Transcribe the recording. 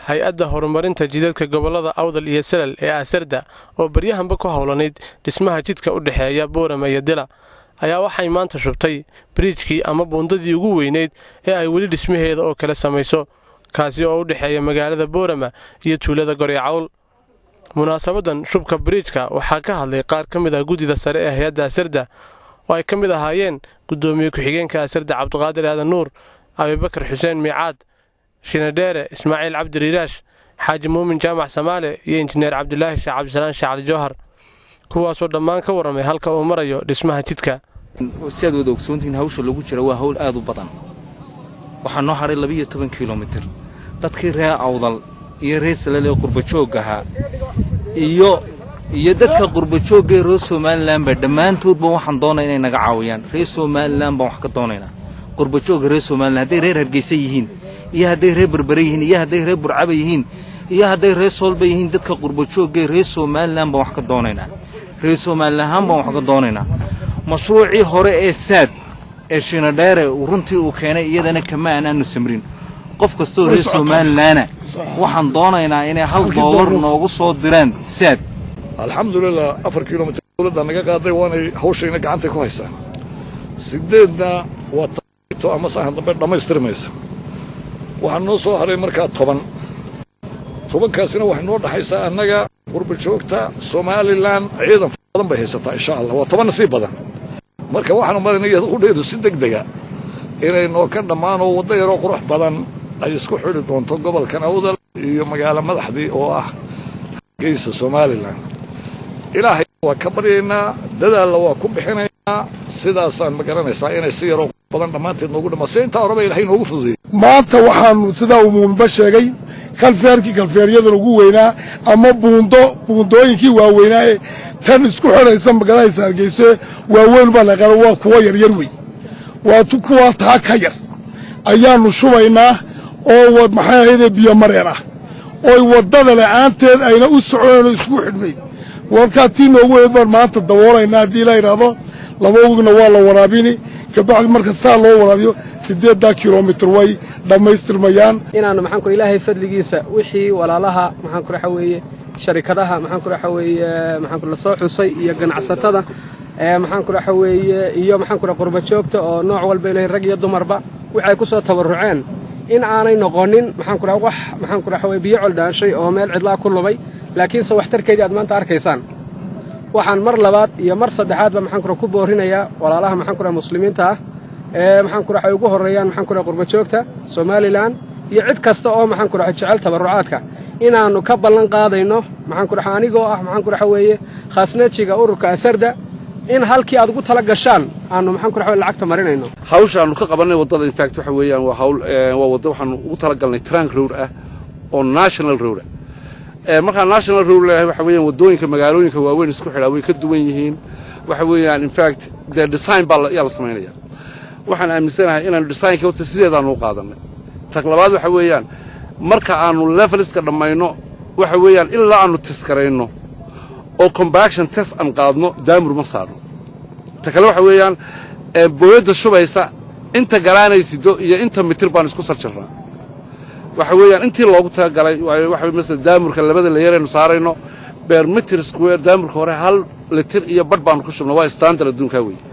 hay-adda horumarinta jidadka gobolada Awdal iyo Salal ee Asarda oo baryahanba ku howlaneyd dhismaha jidka u dhaxeeya Boorama iyo Dila ayaa waxay maanta shubtay bridge-kii ama buundadii ugu weyneyd ee ay weli dhismaheeda oo kala samayso kaasi oo u dhaxeeya magaalada Boorama iyo tuulada Goreecawl. munaasabadan shubka bridge-ka waxaa ka hadlay qaar ka mid ah gudida sare ee hay-adda Asarda oo ay ka mid ahaayeen gudoomiye ku-xigeenka Asarda Cabdiqaadir Aadan Nuur, Abubakar Xuseen Miicaad, Shinadheere Ismaaciil Cabdi Riiraash, Xaaji Muumin Jaamac Samaale iyo Injineer Cabdilaahi Sheekh Cabdisalaan Shacli Jawhar, kuwaasoo dhammaan ka waramay halka uu marayo dhismaha jidka. si aad wada ogsoontiin hawsha lagu jiro waa hawl aad u badan. waxaa noo haray 12 kiiloomitir. dadkii reer Awdal iyo reer Salal ee qurba joog ahaa iyo dadka qurba joog ee reer Soomaaliland ba dhammaantoodba waxaan doonaa inay naga caawiyaan. reer Soomaaliland ba wax ka doonaynaa. qurba joog reer Soomaaliland haday reer Hargeysa yihiin iyo haday reer Berbera yihiin iyo haday reer Burcaba yihiin iyo haday reer Soolba yihiin dadka qurba joog ee reer Soomaaliland ba wax ka doonaynaa. reer Soomaaliland ba wax ka doonaynaa. mashruucii hore ee saad ee Shinadheere runtii uu keenay iyadana kama aanu samrin. qof kastoo reer Soomaaliland waxaan doonaynaa inay $1 noogu soo diraan saad. alxamdulillah 4 kiiloomitir dawladda naga qaaday waanay hawshayna gacanta ku haysaa. 8 waa to ama sahan dambe dhamaystirmaysa. waxaan noo soo haray markaa 10 kaasina wax noo dhaxaysa annaga qurba joogta Soomaaliland ciidan badan bay haysataa insha Allah. waa 10 si badan. marka waxaan marinayaa u dheedo si degdega inay noo ka dhamaano wada yar oo qurux badan ay isku xidhi doonto gobolkan Awdal iyo magaalo madaxdii oo ah geesa Soomaaliland. ilaahay waa ka baryaynaa, dadaal waa ku bixinaynaa, sidaasaan ma garanaysaa inay si yar oo badan dhamaanteed noogu dhamasay inta horeba ilaahay noogu fududeeyay. maanta waxaan sidaa uu muuminba sheegay kalfeeryada ugu weynaa ama buundooyinkii waaweynaa ee tan isku xidhaysa magaalada Hargeysa waaweyn baa laga waa kuwa yar wey. waa kuwa taa ka yar ayaanu shubaynaa oo maxay ahayd biyo mareen ah oo wadada la'aanteed ayna u soconayno isku xidhmay. warkaati noogu weyn maanta daboolaynaa hadii la yiraahdo labaduna waa la waraabini ka bacdi marka saa loo waraabiyo 8 kiiloomitir way dhamaystirmayaan. inaanu maxaan ku ilaahay fadligiisa wixii walaalaha maxaan ku raxaweeye sharikadaha maxaan ku raxaweeye maxaan ku la soo xusay iyo ganacsatada maxaan ku raxaweeye iyo maxaan ku qurba joogta oo nooc walba ilaahay rag iyo dumarba waxay ku soo tabaruceen in aanay noqonin maxaan ku wax maxaan ku raxaweeye biyo coldaanshay oo meel cidla ku lumay laakiin soo waxtarkeedii aad maanta arkaysaan. waxaan mar labaad iyo mar saddexaad ba maxaan ku boorinayaa walaalaha maxaan ku muslimiinta ah maxaan ku ugu horeeyaan maxaan ku qurba joogta Soomaaliland iyo cid kasta oo maxaan ku jecel tabarucaadka inaanu ka ballan qaadayno maxaan ku anigoo ah maxaan ku weeye khaasnajiga ururka Asarda in halkii aad ugu tala gashaan aanu maxaan ku lacagta marinayno. hawsha aanu ka qabanay wadada in fact waxa weeyaan waa hawl waa wada waxaan ugu tala galnay trunk road ah oo national road marka national road waxa weeyaan wadooyinka magaalooyinka waaweyn isku xidha way ka duwan yihiin. waxa weeyaan in fact the design baa la sameeyaa. waxaan aaminsanahay inaan design-ka wata sideedaan u qaadanay. tag labaad waxa weeyaan marka aanu leveliska dhamayno waxa weeyaan ilaa aanu tiskareyno oo compaction test aan qaadno daamur ma saarno. ta kale waxa weeyaan booyada shubaysa inta galaanaysido iyo inta mitir baan isku sarjarnaa. waxa weeyaan intii loogu talagalay waxa mesela daamurka labada la yareenu saarayno per meter square daamurka hore 1 litir iyo badh baan ku shubnaa waa standard adduunka weey.